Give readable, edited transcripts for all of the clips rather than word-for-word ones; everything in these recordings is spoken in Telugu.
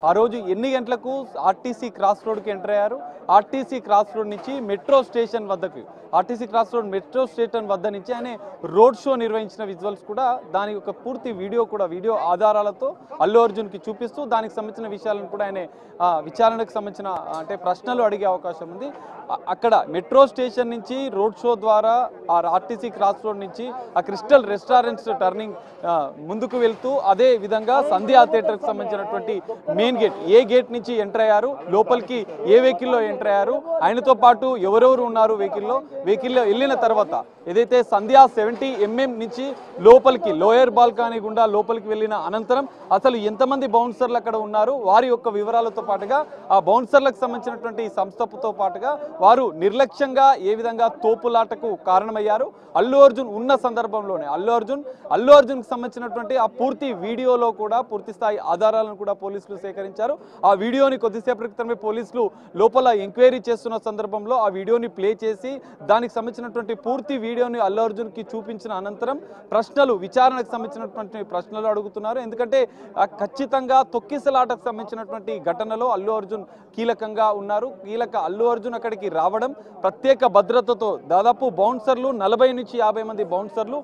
ఆ రోజు ఎన్ని గంటలకు ఆర్టీసీ క్రాస్ రోడ్కి ఎంటర్ అయ్యారు. ఆర్టీసీ క్రాస్ రోడ్ నుంచి మెట్రో స్టేషన్ వద్దకు, RTC cross road metro station వద్ద నుంచి ఆయన రోడ్ షో నిర్వహించిన విజువల్స్ కూడా, దాని యొక్క పూర్తి వీడియో కూడా, వీడియో ఆధారాలతో అల్లు అర్జున్కి చూపిస్తూ దానికి సంబంధించిన విషయాలను కూడా ఆయన విచారణకు సంబంధించిన అంటే ప్రశ్నలు అడిగే అవకాశం ఉంది. అక్కడ మెట్రో స్టేషన్ నుంచి రోడ్ షో ద్వారా ఆ ఆర్టీసీ క్రాస్ రోడ్ నుంచి ఆ క్రిస్టల్ రెస్టారెంట్స్ టర్నింగ్ ముందుకు వెళ్తూ అదే విధంగా సంధ్యా థియేటర్కి సంబంధించినటువంటి మెయిన్ గేట్, ఏ గేట్ నుంచి ఎంటర్ అయ్యారు, లోపలికి ఏ వెహికల్లో ఎంటర్ అయ్యారు, ఆయనతో పాటు ఎవరెవరు ఉన్నారు వెహికల్లో వెళ్ళిన తర్వాత ఏదైతే సంధ్యా 70mm నుంచి లోపలికి లోయర్ బాల్కనీ గుండా లోపలికి వెళ్ళిన అనంతరం అసలు ఎంతమంది బౌన్సర్లు అక్కడ ఉన్నారు, వారి యొక్క వివరాలతో పాటుగా ఆ బౌన్సర్లకు సంబంధించినటువంటి సంస్థతో పాటుగా వారు నిర్లక్ష్యంగా ఏ విధంగా తోపులాటకు కారణమయ్యారు, అల్లు అర్జున్ ఉన్న సందర్భంలోనే అల్లు అర్జున్కి సంబంధించినటువంటి ఆ పూర్తి వీడియోలో కూడా పూర్తి స్థాయి ఆధారాలను కూడా పోలీసులు సేకరించారు. ఆ వీడియోని కొద్దిసేపటి క్రితమే పోలీసులు లోపల ఎంక్వైరీ చేస్తున్న సందర్భంలో ఆ వీడియోని ప్లే చేసి దానికి సంబంధించినటువంటి పూర్తి వీడియోని అల్లు అర్జున్కి చూపించిన అనంతరం విచారణకు సంబంధించినటువంటి ప్రశ్నలు అడుగుతున్నారు. ఎందుకంటే ఖచ్చితంగా తొక్కిసలాటకు సంబంధించినటువంటి ఘటనలో అల్లు అర్జున్ కీలకంగా ఉన్నారు. అల్లు అర్జున్ అక్కడికి రావడం ప్రత్యేక భద్రతతో దాదాపు బౌన్సర్లు 40 నుంచి 50 మంది బౌన్సర్లు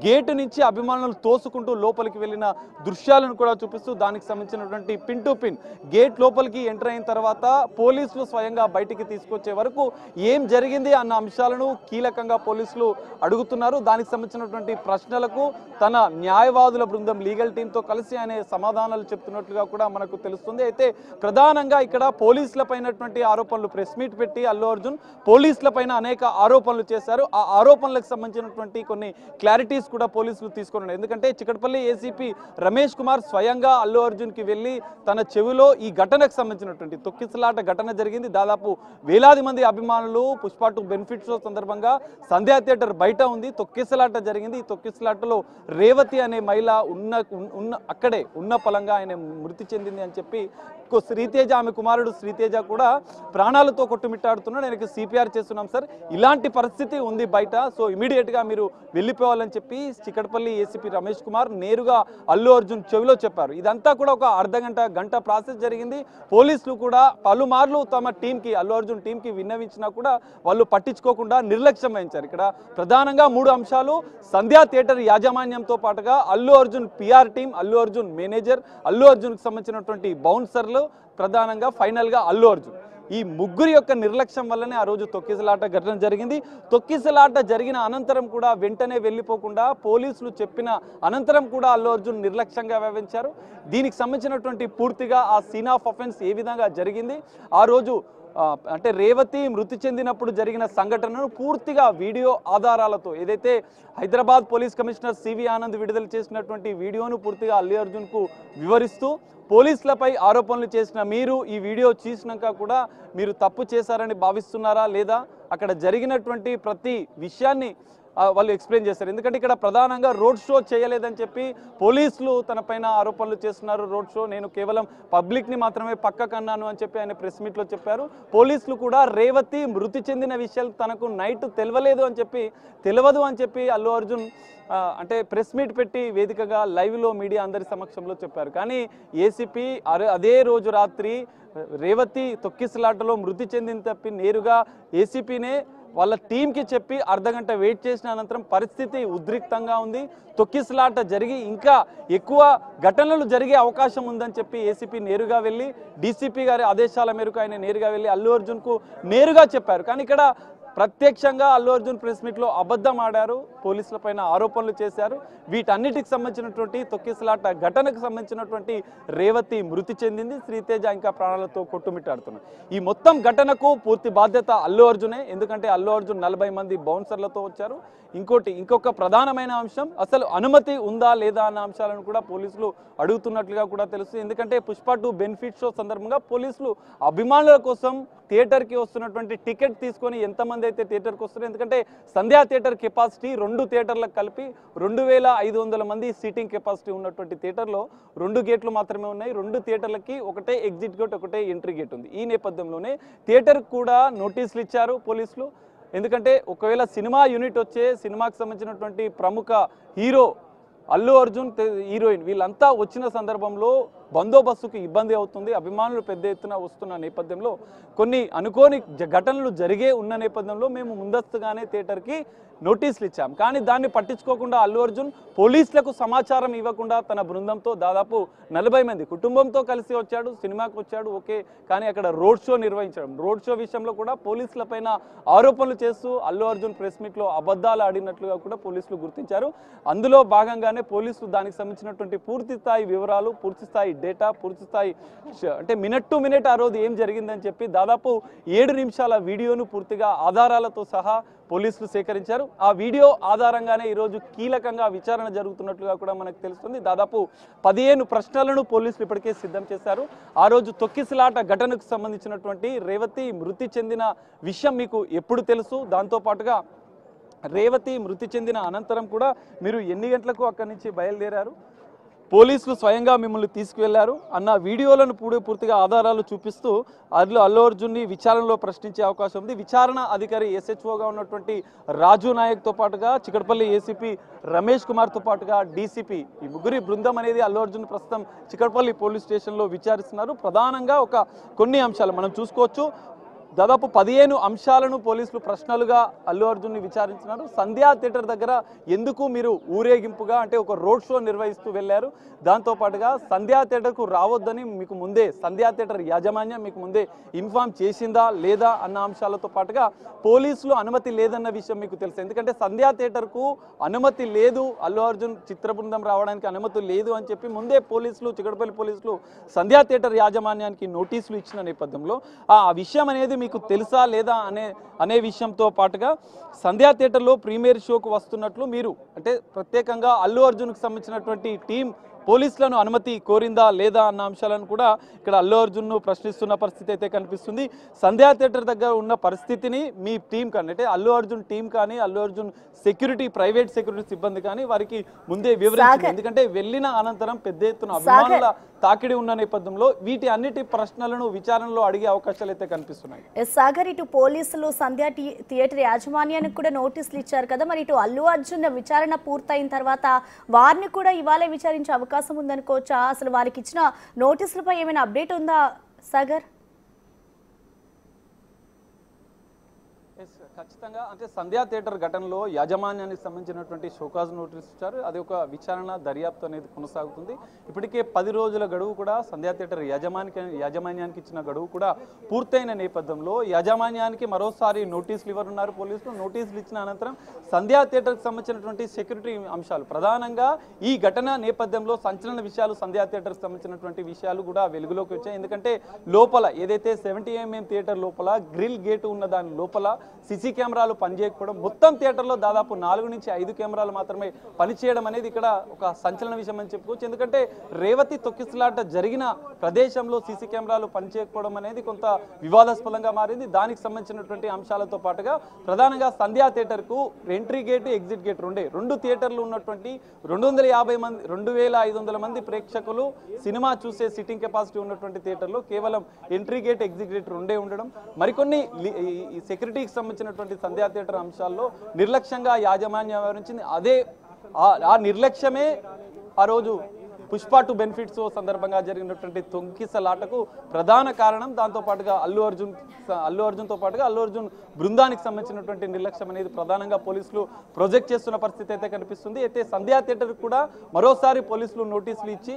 గేటు నుంచి అభిమానులు తోసుకుంటూ లోపలికి వెళ్ళిన దృశ్యాలను కూడా చూపిస్తూ దానికి సంబంధించినటువంటి పిన్ టు పిన్ గేట్ లోపలికి ఎంటర్ అయిన తర్వాత పోలీసులు స్వయంగా బయటికి తీసుకొచ్చే వరకు ఏం జరిగింది అన్న అంశాలను కీలకంగా పోలీసులు అడుగుతున్నారు. దానికి సంబంధించినటువంటి ప్రశ్నలకు తన న్యాయవాదుల బృందం లీగల్ టీంతో కలిసి ఆయన సమాధానాలు చెప్తున్నట్లుగా కూడా మనకు తెలుస్తుంది. అయితే ప్రధానంగా ఇక్కడ పోలీసులపైనటువంటి ఆరోపణలు, ప్రెస్ మీట్ పెట్టి అల్లు అర్జున్ పోలీసులపైన అనేక ఆరోపణలు చేశారు. ఆ ఆరోపణలకు సంబంధించినటువంటి కొన్ని క్లారిటీస్ కూడా పోలీసులు తీసుకున్నారు. ఎందుకంటే చికటపల్లి ఏసీపీ రమేష్ కుమార్ స్వయంగా అల్లు అర్జున్కి వెళ్ళి తన చెవిలో ఈ ఘటనకు సంబంధించినటువంటి తొక్కిసలాట ఘటన జరిగింది, దాదాపు వేలాది మంది అభిమానులు పుష్ప 2 బెనిఫిట్ షో సందర్భంగా సంధ్యా థియేటర్ బయట ఉంది, తొక్కిసలాట జరిగింది. ఈ తొక్కిసలాటలో రేవతి అనే మహిళ అక్కడే ఉన్న పలంగా ఆయన మృతి చెందింది అని చెప్పి శ్రీతేజ, ఆమె కుమారుడు శ్రీతేజ కూడా ప్రాణాలతో కొట్టుమిట్టాడుతున్నాడు. ఆయనకి సిపిఆర్ చేస్తున్నాం సార్, ఇలాంటి పరిస్థితి ఉంది బయట, సో ఇమీడియట్గా మీరు వెళ్ళిపోవాలని చెప్పి చికటపల్లి ఏసీపీ రమేష్ కుమార్ నేరుగా అల్లు అర్జున్ చెవిలో చెప్పారు. ఇదంతా కూడా ఒక గంట ప్రాసెస్ జరిగింది. పోలీసులు కూడా పలుమార్లు తమ టీంకి, అల్లు అర్జున్ టీంకి విన్నవించినా కూడా వాళ్ళు పట్టించుకోకుండా నిర్లక్ష్యం వహించారు. ఇక్కడ ప్రధానంగా 3 అంశాలు: సంధ్యా థియేటర్ యాజమాన్యంతో పాటుగా Allu Arjun PR team, Allu Arjun manager, Allu అర్జున్కి సంబంధించినటువంటి బౌన్సర్లు, ప్రధానంగా ఫైనల్గా అల్లు అర్జున్. ఈ ముగ్గురి యొక్క నిర్లక్ష్యం వల్లనే ఆ రోజు తొక్కిసలాట ఘటన జరిగింది. తొక్కిసలాట జరిగిన అనంతరం కూడా వెంటనే వెళ్ళిపోకుండా పోలీసులు చెప్పిన అనంతరం కూడా అల్లు అర్జున్ నిర్లక్ష్యంగా వ్యవహరించారు. దీనికి సంబంధించినటువంటి పూర్తిగా ఆ సీన్ ఆఫ్ అఫెన్స్ ఏ విధంగా జరిగింది, ఆ రోజు అంటే రేవతి మృతి చెందినప్పుడు జరిగిన సంఘటనను పూర్తిగా వీడియో ఆధారాలతో ఏదైతే Hyderabad police commissioner CV Anand విడుదల చేసినటువంటి వీడియోను పూర్తిగా అల్లు అర్జున్కు వివరిస్తూ, పోలీసులపై ఆరోపణలు చేసిన మీరు ఈ వీడియో చూసినాక కూడా మీరు తప్పు చేశారని భావిస్తున్నారా లేదా, అక్కడ జరిగినటువంటి ప్రతి విషయాన్ని వాళ్ళు ఎక్స్ప్లెయిన్ చేస్తారు. ఎందుకంటే ఇక్కడ ప్రధానంగా రోడ్ షో చేయలేదని చెప్పి పోలీసులు తనపైన ఆరోపణలు చేస్తున్నారు. రోడ్ షో నేను కేవలం పబ్లిక్ని మాత్రమే పక్కకన్నాను అని చెప్పి ఆయన ప్రెస్ మీట్లో చెప్పారు. పోలీసులు కూడా రేవతి మృతి చెందిన విషయాలు తనకు నైట్ తెలియదు అని చెప్పి అల్లు అర్జున్ అంటే ప్రెస్ మీట్ పెట్టి వేదికగా లైవ్లో మీడియా అందరి సమక్షంలో చెప్పారు. కానీ ఏసీపీ అదే రోజు రాత్రి రేవతి తొక్కిసలాటలో మృతి చెందిన తప్పి నేరుగా ఏసీపీనే వాళ్ళ టీంకి చెప్పి అర్ధగంట వెయిట్ చేసిన అనంతరం పరిస్థితి ఉద్రిక్తంగా ఉంది, తొక్కిసలాట జరిగి ఇంకా ఎక్కువ ఘటనలు జరిగే అవకాశం ఉందని చెప్పి ఏసీపీ నేరుగా వెళ్ళి డీసీపీ గారి ఆదేశాల మేరకు ఆయన నేరుగా వెళ్ళి అల్లు అర్జున్కు నేరుగా చెప్పారు. కానీ ఇక్కడ ప్రత్యక్షంగా అల్లు అర్జున్ ప్రెస్ మీట్లో అబద్ధం ఆడారు, పోలీసులపైన ఆరోపణలు చేశారు. వీటన్నిటికి సంబంధించినటువంటి తొక్కిసలాట ఘటనకు సంబంధించినటువంటి రేవతి మృతి చెందింది, శ్రీతేజ ఇంకా ప్రాణాలతో కొట్టుమిట్టాడుతున్నారు. ఈ మొత్తం ఘటనకు పూర్తి బాధ్యత అల్లు అర్జునే. ఎందుకంటే అల్లు అర్జున్ 40 మంది బౌన్సర్లతో వచ్చారు. ఇంకొక ప్రధానమైన అంశం, అసలు అనుమతి ఉందా లేదా అన్న అంశాలను కూడా పోలీసులు అడుగుతున్నట్లుగా కూడా తెలుస్తుంది. ఎందుకంటే పుష్ప 2 బెనిఫిట్ షో సందర్భంగా పోలీసులు అభిమానుల కోసం థియేటర్కి వస్తున్నటువంటి టికెట్ తీసుకొని ఎంతమంది అయితే థియేటర్కి వస్తున్నారు, ఎందుకంటే సంధ్యా థియేటర్ కెపాసిటీ 2 థియేటర్లకు కలిపి 2500 మంది సీటింగ్ కెపాసిటీ ఉన్నటువంటి థియేటర్లో 2 గేట్లు మాత్రమే ఉన్నాయి. 2 థియేటర్లకి ఒకటే ఎగ్జిట్ గేట్, ఒకటే ఎంట్రీ గేట్ ఉంది. ఈ నేపథ్యంలోనే థియేటర్కి కూడా నోటీసులు ఇచ్చారు పోలీసులు. ఎందుకంటే ఒకవేళ సినిమా యూనిట్ వచ్చే సినిమాకి సంబంధించినటువంటి ప్రముఖ హీరో అల్లు అర్జున్, హీరోయిన్ వీళ్ళంతా వచ్చిన సందర్భంలో బందోబస్తుకు ఇబ్బంది అవుతుంది, అభిమానులు పెద్ద ఎత్తున వస్తున్న నేపథ్యంలో కొన్ని అనుకోని ఘటనలు జరిగే ఉన్న నేపథ్యంలో మేము ముందస్తుగానే థియేటర్కి నోటీసులు ఇచ్చాం. కానీ దాన్ని పట్టించుకోకుండా అల్లు అర్జున్ పోలీసులకు సమాచారం ఇవ్వకుండా తన బృందంతో దాదాపు 40 మంది కుటుంబంతో కలిసి వచ్చాడు, సినిమాకు వచ్చాడు ఓకే, కానీ అక్కడ రోడ్ షో నిర్వహించడం, రోడ్ షో విషయంలో కూడా పోలీసులపైన ఆరోపణలు చేస్తూ అల్లు అర్జున్ ప్రెస్ మీట్లో అబద్ధాలు ఆడినట్లుగా కూడా పోలీసులు గుర్తించారు. అందులో భాగంగానే పోలీసులు దానికి సంబంధించినటువంటి పూర్తి స్థాయి వివరాలు, పూర్తి స్థాయి డేటా, పూర్తి స్థాయి అంటే మినిట్ టు మినిట్ ఆ రోజు ఏం జరిగిందని చెప్పి దాదాపు 7 నిమిషాల వీడియోను పూర్తిగా ఆధారాలతో సహా పోలీసులు సేకరించారు. ఆ వీడియో ఆధారంగానే ఈరోజు కీలకంగా విచారణ జరుగుతున్నట్లుగా కూడా మనకు తెలుస్తుంది. దాదాపు 15 ప్రశ్నలను పోలీసులు ఇప్పటికే సిద్ధం చేశారు. ఆ రోజు తొక్కిసలాట ఘటనకు సంబంధించినటువంటి రేవతి మృతి చెందిన విషయం మీకు ఎప్పుడు తెలుసు, దాంతోపాటుగా రేవతి మృతి చెందిన అనంతరం కూడా మీరు ఎన్ని గంటలకు అక్కడి నుంచి బయలుదేరారు, పోలీసులు స్వయంగా మిమ్మల్ని తీసుకువెళ్లారు అన్న వీడియోలను పూర్తిగా ఆధారాలు చూపిస్తూ అల్లు అర్జున్ని విచారణలో ప్రశ్నించే అవకాశం ఉంది. విచారణ అధికారి ఎస్హెచ్ఓగా ఉన్నటువంటి రాజు నాయక్తో పాటుగా చికటపల్లి ఏసీపీ రమేష్ కుమార్తో పాటుగా డీసీపీ, ఈ ముగ్గురి బృందం అనేది అల్లు అర్జున్ ప్రస్తుతం చికటపల్లి పోలీస్ స్టేషన్లో విచారిస్తున్నారు. ప్రధానంగా కొన్ని అంశాలు మనం చూసుకోవచ్చు. దాదాపు 15 అంశాలను పోలీసులు ప్రశ్నలుగా అల్లు అర్జున్ని విచారించినారు. సంధ్యా థియేటర్ దగ్గర ఎందుకు మీరు ఊరేగింపుగా అంటే ఒక రోడ్ షో నిర్వహిస్తూ వెళ్ళారు, దాంతోపాటుగా సంధ్యా థియేటర్కు రావద్దని మీకు ముందే సంధ్యా థియేటర్ యాజమాన్యం మీకు ముందే ఇన్ఫార్మ్ చేసిందా లేదా అన్న అంశాలతో పాటుగా పోలీసులు అనుమతి లేదన్న విషయం మీకు తెలుసు. ఎందుకంటే సంధ్యా థియేటర్కు అనుమతి లేదు, అల్లు అర్జున్ చిత్ర బృందం రావడానికి అనుమతి లేదు అని చెప్పి ముందే పోలీసులు, చికటపల్లి పోలీసులు సంధ్యా థియేటర్ యాజమాన్యానికి నోటీసులు ఇచ్చిన నేపథ్యంలో ఆ విషయం అనేది మీకు తెలుసా లేదా అనే విషయంతో పాటుగా సంధ్యా థియేటర్లో ప్రీమియర్ షోకు వస్తున్నట్లు మీరు అంటే ప్రత్యేకంగా అల్లు అర్జున్కు సంబంధించినటువంటి టీం పోలీసులను అనుమతి కోరిందా లేదా అన్న అంశాలను కూడా ఇక్కడ అల్లు అర్జున్ను ప్రశ్నిస్తున్న పరిస్థితి అయితే కనిపిస్తుంది. సంధ్యా థియేటర్ దగ్గర ఉన్న పరిస్థితిని మీ టీం కానీ అంటే అల్లు అర్జున్ టీం కానీ Allu Arjun security private security సిబ్బంది కానీ వారికి ముందే వివరించింది. ఎందుకంటే వెళ్ళిన అనంతరం పెద్ద ఎత్తున అభిమానుల తాకిడి ఉన్న నేపథ్యంలో వీటి అన్నిటి ప్రశ్నలను విచారణలో అడిగే అవకాశాలు అయితే కనిపిస్తున్నాయి. సాగర్, ఇటు పోలీసులు సంధ్యా థియేటర్ యాజమాన్యానికి కూడా నోటీసులు ఇచ్చారు కదా, మరి ఇటు అల్లు అర్జున్ విచారణ పూర్తయిన తర్వాత వారిని కూడా ఇవాళ విచారించే అవకాశం ఉందనుకోవచ్చా? అసలు వారికి ఇచ్చిన నోటీసులపై ఏమైనా అప్డేట్ ఉందా సాగర్? ఖచ్చితంగా అంటే సంధ్యా థియేటర్ ఘటనలో యాజమాన్యానికి సంబంధించినటువంటి షోకాజ్ నోటీస్ ఇచ్చారు. అది ఒక విచారణ దర్యాప్తు అనేది కొనసాగుతుంది. ఇప్పటికే 10 రోజుల గడువు కూడా సంధ్యా థియేటర్ యాజమాన్యానికి ఇచ్చిన గడువు కూడా పూర్తయిన నేపథ్యంలో యాజమాన్యానికి మరోసారి నోటీసులు ఇవ్వనున్నారు పోలీసులు. నోటీసులు ఇచ్చిన అనంతరం సంధ్యా థియేటర్కి సంబంధించినటువంటి సెక్యూరిటీ అంశాలు ప్రధానంగా ఈ ఘటన నేపథ్యంలో సంచలన విషయాలు సంధ్యా థియేటర్కి సంబంధించినటువంటి విషయాలు కూడా వెలుగులోకి వచ్చాయి. ఎందుకంటే లోపల ఏదైతే 70mm థియేటర్ లోపల గ్రిల్ గేట్ ఉన్న దాని లోపల సీసీ కెమెరాలు పనిచేయకపోవడం, మొత్తం థియేటర్లో దాదాపు 4 నుంచి 5 కెమెరాలు మాత్రమే పనిచేయడం అనేది ఇక్కడ ఒక సంచలన విషయం అని చెప్పుకోవచ్చు. ఎందుకంటే రేవతి తొక్కిసలాట జరిగిన ప్రదేశంలో సీసీ కెమెరాలు పనిచేయకపోవడం అనేది కొంత వివాదాస్పదంగా మారింది. దానికి సంబంధించినటువంటి అంశాలతో పాటుగా ప్రధానంగా సంధ్యా థియేటర్కు ఎంట్రీ గేట్, ఎగ్జిట్ గేట్ రెండు థియేటర్లు ఉన్నటువంటి 2500 మంది ప్రేక్షకులు సినిమా చూసే సిట్టింగ్ కెపాసిటీ ఉన్నటువంటి థియేటర్లో కేవలం ఎంట్రీ గేట్, ఎగ్జిట్ గేట్ రెండే ఉండడం, మరికొన్ని సెక్యూరిటీకి సంబంధించినటువంటి సంధ్యా థియేటర్ అంశాల్లో నిర్లక్ష్యంగా యాజమాన్యం వ్యవహరించింది. ఆ నిర్లక్ష్యమే ఆ రోజు పుష్ప 2 బెనిఫిట్స్ సందర్భంగా జరిగినటువంటి తొంకిసలాటకు ప్రధాన కారణం. దాంతోపాటుగా అల్లు అర్జున్తో పాటుగా అల్లు అర్జున్ బృందానికి సంబంధించినటువంటి నిర్లక్ష్యం అనేది ప్రధానంగా పోలీసులు ప్రొజెక్ట్ చేస్తున్న పరిస్థితి అయితే కనిపిస్తుంది. అయితే సంధ్యా థియేటర్ కూడా మరోసారి పోలీసులు నోటీసులు ఇచ్చి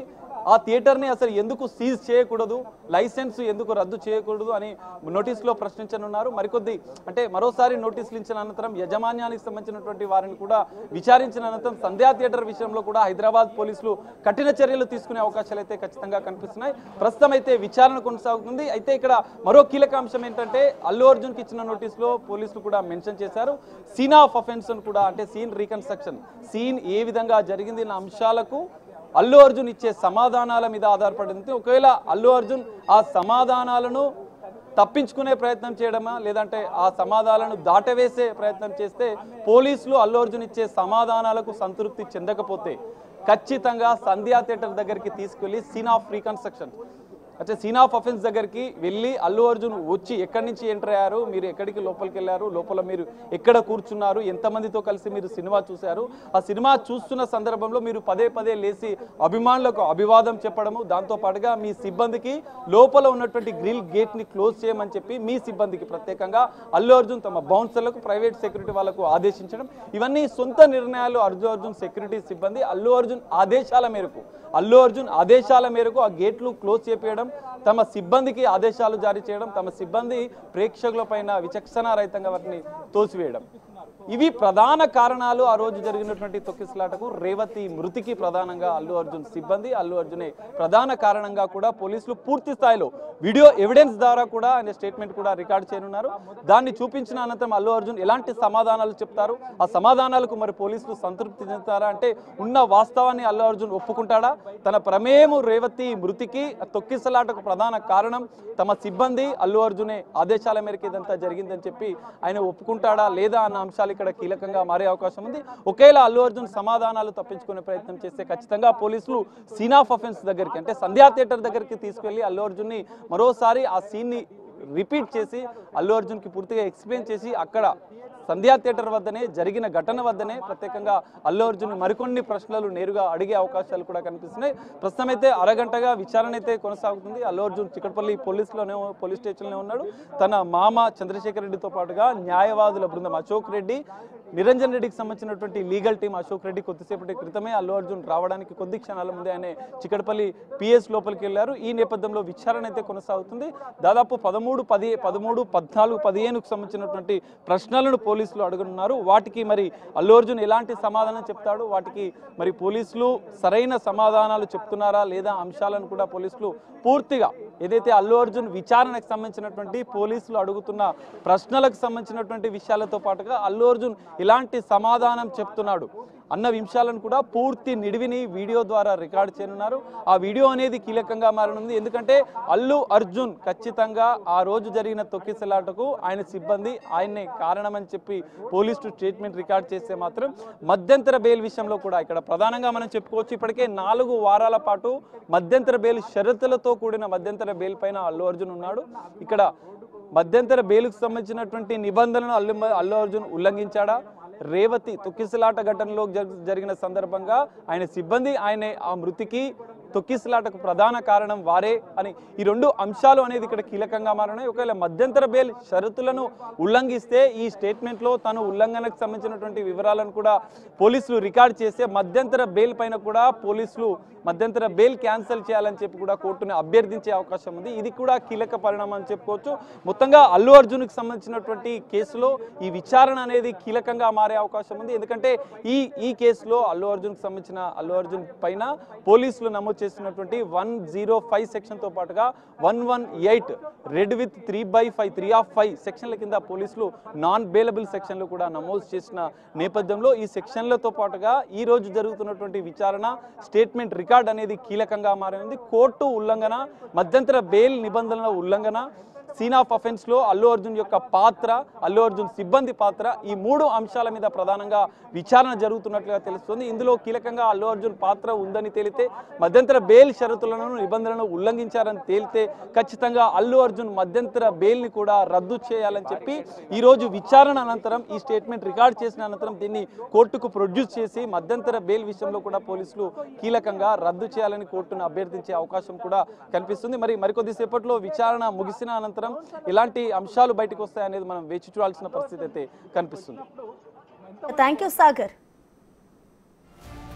ఆ థియేటర్ని అసలు ఎందుకు సీజ్ చేయకూడదు, లైసెన్స్ ఎందుకు రద్దు చేయకూడదు అని నోటీసులో ప్రశ్నించనున్నారు. మరోసారి నోటీసులు ఇచ్చిన అనంతరం యాజమాన్యానికి సంబంధించినటువంటి వారిని కూడా విచారించిన అనంతరం సంధ్యా థియేటర్ విషయంలో కూడా హైదరాబాద్ పోలీసులు కఠిన చర్యలు తీసుకునే అవకాశాలు అయితే ఖచ్చితంగా కనిపిస్తున్నాయి. ప్రస్తుతం అయితే విచారణ కొనసాగుతుంది. అయితే ఇక్కడ మరో కీలక అంశం ఏంటంటే అల్లు అర్జున్కి ఇచ్చిన నోటీసులో పోలీసులు కూడా మెన్షన్ చేశారు సీన్ ఆఫ్ అఫెన్స్ అని కూడా, అంటే సీన్ రీకన్స్ట్రక్షన్, సీన్ ఏ విధంగా జరిగింది అన్న అంశాలకు అల్లు అర్జున్ ఇచ్చే సమాధానాల మీద ఆధారపడింది. ఒకవేళ అల్లు అర్జున్ ఆ సమాధానాలను తప్పించుకునే ప్రయత్నం చేయడమా లేదంటే ఆ సమాధానాలను దాటవేసే ప్రయత్నం చేస్తే పోలీసులు అల్లు అర్జున్ ఇచ్చే సమాధానాలకు సంతృప్తి చెందకపోతే ఖచ్చితంగా సంధ్యా థియేటర్ దగ్గరికి తీసుకెళ్లి సీన్ ఆఫ్ రీకన్స్ట్రక్షన్ అంటే సీన్ ఆఫ్ అఫెన్స్ దగ్గరికి వెళ్ళి అల్లు అర్జున్ వచ్చి ఎక్కడి నుంచి ఎంటర్ అయ్యారు, మీరు ఎక్కడికి లోపలికి వెళ్ళారు, లోపల మీరు ఎక్కడ కూర్చున్నారు, ఎంతమందితో కలిసి మీరు సినిమా చూశారు, ఆ సినిమా చూస్తున్న సందర్భంలో మీరు పదే పదే లేచి అభిమానులకు అభివాదం చెప్పడము, దాంతోపాటుగా మీ సిబ్బందికి లోపల ఉన్నటువంటి గ్రిల్ గేట్ని క్లోజ్ చేయమని చెప్పి మీ సిబ్బందికి ప్రత్యేకంగా అల్లు అర్జున్ తమ బౌన్సర్లకు ప్రైవేట్ సెక్యూరిటీ వాళ్ళకు ఆదేశించడం, ఇవన్నీ సొంత నిర్ణయాలు అల్లు అర్జున్ సెక్యూరిటీ సిబ్బంది అల్లు అర్జున్ ఆదేశాల మేరకు ఆ గేట్లు క్లోజ్ చేపేయడం, తమ సిబ్బందికి ఆదేశాలు జారీ చేయడం, తమ సిబ్బంది ప్రేక్షకులపైన విచక్షణారహితంగా వాటిని తోసివేయడం, ఇవి ప్రధాన కారణాలు ఆ రోజు జరిగినటువంటి తొక్కిసలాటకు. రేవతి మృతికి ప్రధానంగా అల్లు అర్జున్ సిబ్బంది, అల్లు అర్జునే ప్రధాన కారణంగా కూడా పోలీసులు పూర్తి స్థాయిలో వీడియో ఎవిడెన్స్ ద్వారా కూడా ఆయన స్టేట్మెంట్ కూడా రికార్డ్ చేయనున్నారు. దాన్ని చూపించిన అనంతరం అల్లు అర్జున్ ఎలాంటి సమాధానాలు చెప్తారు, ఆ సమాధానాలకు మరి పోలీసులు సంతృప్తి చెందుతారా, అంటే ఉన్న వాస్తవాన్ని అల్లు అర్జున్ ఒప్పుకుంటాడా, తన ప్రమేయం రేవతి మృతికి తొక్కిసలాటకు ప్రధాన కారణం తమ సిబ్బంది అల్లు అర్జునే ఆదేశాల మేరకు ఇదంతా జరిగిందని చెప్పి ఆయన ఒప్పుకుంటాడా లేదా అన్న అంశాలు ఇక్కడ కీలకంగా మారే అవకాశం ఉంది. ఒకేలా అల్లు అర్జున్ సమాధానాలు తప్పించుకునే ప్రయత్నం చేస్తే ఖచ్చితంగా పోలీసులు సీన్ ఆఫ్ అఫెన్స్ దగ్గరికి, అంటే సంధ్యా థియేటర్ దగ్గరికి తీసుకెళ్లి అల్లు అర్జున్ని మరోసారి ఆ సీన్ని రిపీట్ చేసి అల్లు అర్జున్కి పూర్తిగా ఎక్స్ప్లెయిన్ చేసి అక్కడ సంధ్యా థియేటర్ వద్దనే జరిగిన ఘటన వద్దనే ప్రత్యేకంగా అల్లు అర్జున్ మరికొన్ని ప్రశ్నలు నేరుగా అడిగే అవకాశాలు కూడా కనిపిస్తున్నాయి. ప్రస్తుతం అయితే అరగంటగా విచారణ అయితే కొనసాగుతుంది. అల్లు అర్జున్ చికట్పల్లి పోలీస్ స్టేషన్లోనే ఉన్నాడు. తన మామ చంద్రశేఖర్ రెడ్డితో పాటుగా న్యాయవాదుల బృందం అశోక్ రెడ్డి, నిరంజన్ రెడ్డికి సంబంధించినటువంటి లీగల్ టీం అశోక్ రెడ్డి కొద్దిసేపటి క్రితమే అల్లు అర్జున్ రావడానికి కొద్ది క్షణాల ముందే ఆయన చికట్పల్లి పిఎస్ లోపలికి వెళ్ళారు. ఈ నేపథ్యంలో విచారణ అయితే కొనసాగుతుంది. దాదాపు 13, 14, 15కు సంబంధించినటువంటి ప్రశ్నలను పోలీసులు అడుగుతున్నారు. వాటికి మరి అల్లు అర్జున్ ఎలాంటి సమాధానం చెప్తాడు, వాటికి మరి పోలీసులు సరైన సమాధానాలు చెప్తున్నారా లేదా అంశాలను కూడా పోలీసులు పూర్తిగా ఏదైతే అల్లు అర్జున్ విచారణకు సంబంధించినటువంటి పోలీసులు అడుగుతున్న ప్రశ్నలకు సంబంధించినటువంటి విషయాలతో పాటుగా అల్లు అర్జున్ ఎలాంటి సమాధానం చెప్తున్నాడు అన్న విషయాలను కూడా పూర్తి నిడివిని వీడియో ద్వారా రికార్డ్ చేయనున్నారు. ఆ వీడియో అనేది కీలకంగా మారనుంది. ఎందుకంటే అల్లు అర్జున్ ఖచ్చితంగా ఆ రోజు జరిగిన తొక్కిసలాటకు ఆయన సిబ్బంది ఆయన్నే కారణమని చెప్పి పోలీసులు స్టేట్మెంట్ రికార్డ్ చేస్తే మాత్రం మధ్యంతర బెయిల్ విషయంలో కూడా ఇక్కడ ప్రధానంగా మనం చెప్పుకోవచ్చు. ఇప్పటికే 4 వారాల పాటు మధ్యంతర బెయిల్ షరతులతో కూడిన మధ్యంతర బెయిల్ పైన అల్లు అర్జున్ ఉన్నాడు. ఇక్కడ మధ్యంతర బెయిల్కు సంబంధించినటువంటి నిబంధనలను అల్లు అర్జున్ ఉల్లంఘించాడా, రేవతి తొక్కిసలాట ఘటనలో జరిగిన సందర్భంగా ఆయన సిబ్బంది ఆయనే ఆ మృతికి తొక్కిసలాటకు ప్రధాన కారణం వారే అని ఈ 2 అంశాలు అనేది ఇక్కడ కీలకంగా మారినాయి. ఒకవేళ మధ్యంతర బెయిల్ షరతులను ఉల్లంఘిస్తే ఈ స్టేట్మెంట్లో తను ఉల్లంఘనకు సంబంధించినటువంటి వివరాలను కూడా పోలీసులు రికార్డ్ చేస్తే మధ్యంతర బెయిల్ పైన కూడా పోలీసులు మధ్యంతర బెయిల్ క్యాన్సిల్ చేయాలని చెప్పి కూడా కోర్టును అభ్యర్థించే అవకాశం ఉంది. ఇది కూడా కీలక పరిణామం అని చెప్పుకోవచ్చు. మొత్తంగా అల్లు అర్జున్కి సంబంధించినటువంటి కేసులో ఈ విచారణ అనేది కీలకంగా మారే అవకాశం ఉంది. ఎందుకంటే ఈ కేసులో అల్లు అర్జున్ పైన పోలీసులు నమోదు చేసినటువంటి 105 సెక్షన్తో పాటుగా 118 రెడ్ విత్ 3/5 సెక్షన్ల కింద పోలీసులు నాన్ బెయిలబుల్ సెక్షన్లు కూడా నమోదు చేసిన నేపథ్యంలో ఈ సెక్షన్లతో పాటుగా ఈ రోజు జరుగుతున్నటువంటి విచారణ స్టేట్మెంట్ రికార్డ్ అనేది కీలకంగా మారింది. కోర్టు ఉల్లంఘన, మధ్యంతర బెయిల్ నిబంధనల ఉల్లంఘన, సీన్ ఆఫ్ అఫెన్స్ లో అల్లు అర్జున్ యొక్క పాత్ర, అల్లు అర్జున్ సిబ్బంది పాత్ర, ఈ 3 అంశాల మీద ప్రధానంగా విచారణ జరుగుతున్నట్లుగా తెలుస్తుంది. ఇందులో కీలకంగా అల్లు అర్జున్ పాత్ర ఉందని తేలితే, మధ్యంతర బెయిల్ షరతులను నిబంధనలను ఉల్లంఘించారని తేలితే ఖచ్చితంగా అల్లు అర్జున్ మధ్యంతర బెయిల్ ని కూడా రద్దు చేయాలని చెప్పి ఈ రోజు విచారణ అనంతరం ఈ స్టేట్మెంట్ రికార్డ్ చేసిన అనంతరం దీన్ని కోర్టుకు ప్రొడ్యూస్ చేసి మధ్యంతర బెయిల్ విషయంలో కూడా పోలీసులు కీలకంగా రద్దు చేయాలని కోర్టును అభ్యర్థించే అవకాశం కూడా కనిపిస్తుంది. మరికొద్ది సేపట్లో విచారణ ముగిసిన అనంతరం ఇలాంటి అంశాలు బయటకు వస్తాయనేది మనం వేచి చూడాల్సిన పరిస్థితి అయితే కనిపిస్తుంది. Thank you Sagar.